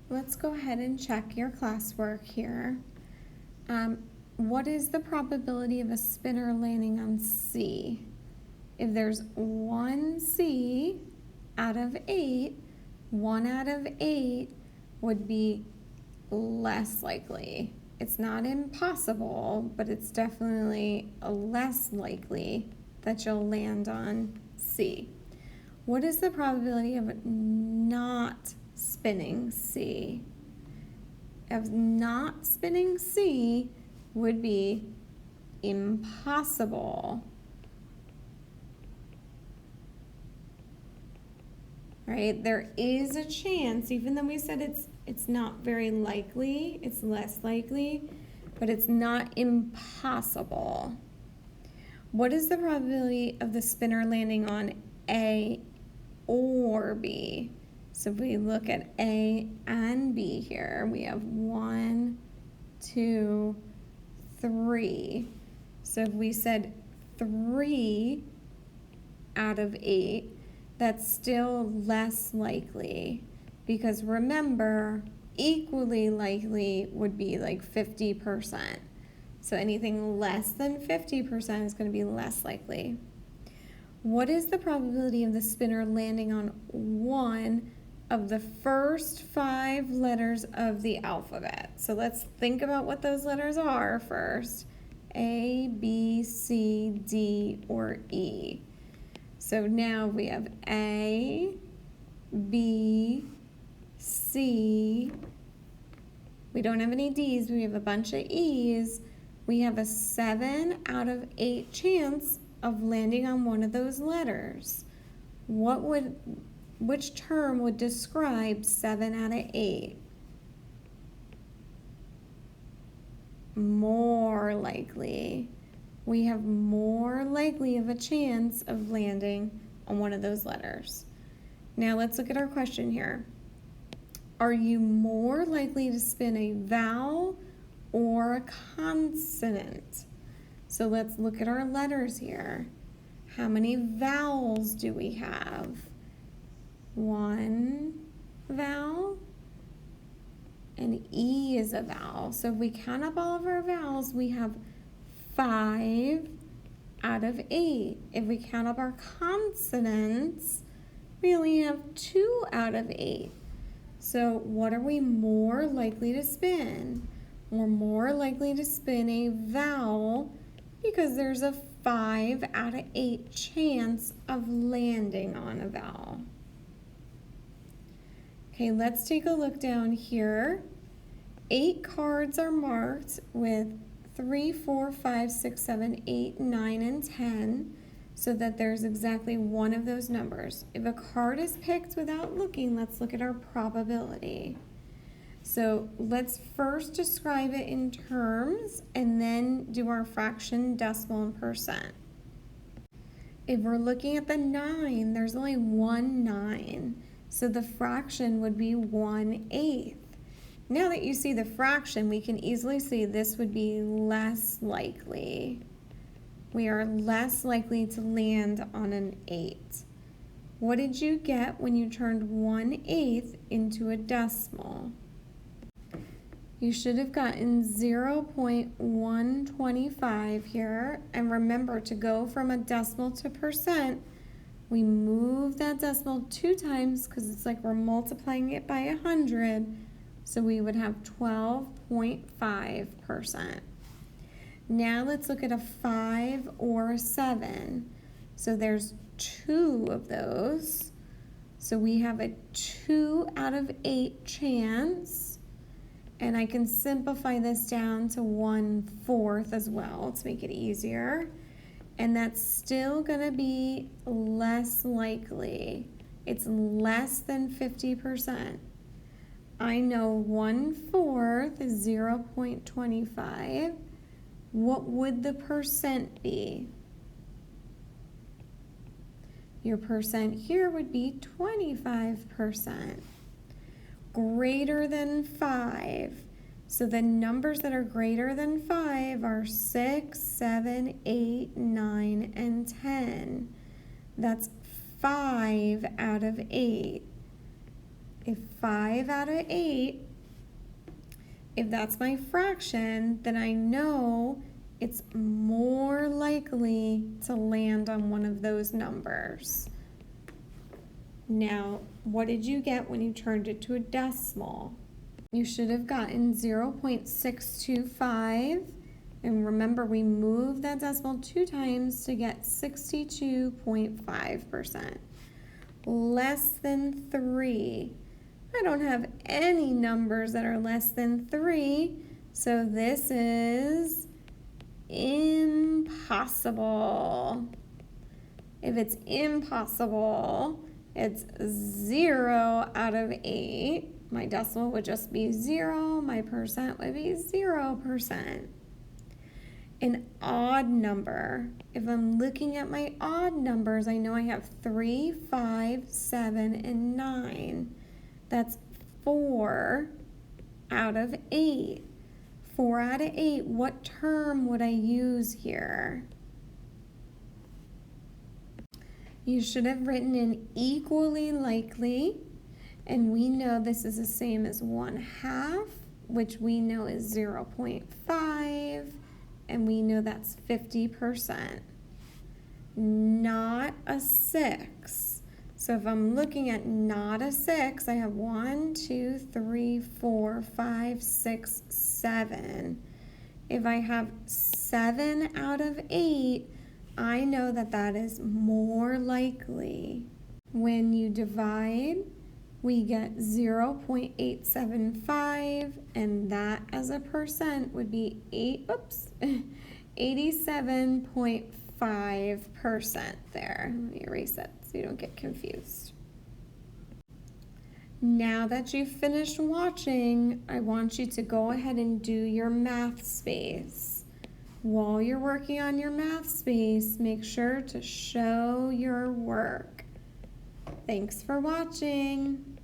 let's go ahead and check your classwork here. What is the probability of a spinner landing on C? If there's one C out of 8, 1 out of 8 would be less likely. It's not impossible, but it's definitely less likely that you'll land on C. What is the probability of not spinning C? Of not spinning C would be impossible. Right? There is a chance, even though we said it's not very likely, it's less likely, but it's not impossible. What is the probability of the spinner landing on A or B? So if we look at A and B here, we have 1, 2, 3. So if we said 3 out of 8, that's still less likely, because remember, equally likely would be like 50%. So anything less than 50% is going to be less likely. What is the probability of the spinner landing on one of the first 5 letters of the alphabet? So let's think about what those letters are first. A, B, C, D, or E. So now we have A, B, C. We don't have any D's, we have a bunch of E's. We have a 7 out of 8 chance of landing on one of those letters. Which term would describe 7 out of 8? More likely. We have more likely of a chance of landing on one of those letters. Now let's look at our question here. Are you more likely to spin a vowel or a consonant? So let's look at our letters here. How many vowels do we have? 1 vowel, and E is a vowel. So if we count up all of our vowels, we have 5 out of 8. If we count up our consonants, we only have 2 out of 8. So what are we more likely to spin? We're more likely to spin a vowel because there's a 5 out of 8 chance of landing on a vowel. Okay, let's take a look down here. 8 cards are marked with 3, 4, 5, 6, 7, 8, 9, and 10, so that there's exactly one of those numbers. If a card is picked without looking, let's look at our probability. So let's first describe it in terms and then do our fraction, decimal, and percent. If we're looking at the 9, there's only one 9, so the fraction would be 1/8. Now that you see the fraction, we can easily see this would be less likely. We are less likely to land on an 8. What did you get when you turned 1/8 into a decimal? You should have gotten 0.125 here. And remember, to go from a decimal to percent, we move that decimal 2 times because it's like we're multiplying it by 100. So we would have 12.5%. Now let's look at a 5 or a 7. So there's 2 of those. So we have a 2 out of 8 chance. And I can simplify this down to 1/4 as well to make it easier. And that's still going to be less likely. It's less than 50%. I know 1/4 is 0.25. What would the percent be? Your percent here would be 25%. Greater than 5. So the numbers that are greater than 5 are 6, 7, 8, 9, and 10. That's 5 out of 8. if 5 out of 8, if that's my fraction, then I know it's more likely to land on one of those numbers. Now, what did you get when you turned it to a decimal? You should have gotten 0.625. And remember, we moved that decimal 2 times to get 62.5%. Less than 3. I don't have any numbers that are less than 3, so this is impossible. If it's impossible, it's 0 out of 8. My decimal would just be 0. My percent would be 0%. An odd number. If I'm looking at my odd numbers, I know I have 3, 5, 7, and 9. That's 4 out of 8. 4 out of 8, what term would I use here? You should have written in equally likely, and we know this is the same as 1/2, which we know is 0.5, and we know that's 50%. Not a 6. So if I'm looking at not a 6, I have 1, 2, 3, 4, 5, 6, 7. If I have 7 out of 8, I know that that is more likely. When you divide, we get 0.875, and that as a percent would be 87.5% there. Let me erase it so you don't get confused. Now that you've finished watching, I want you to go ahead and do your math space. While you're working on your math space, make sure to show your work. Thanks for watching.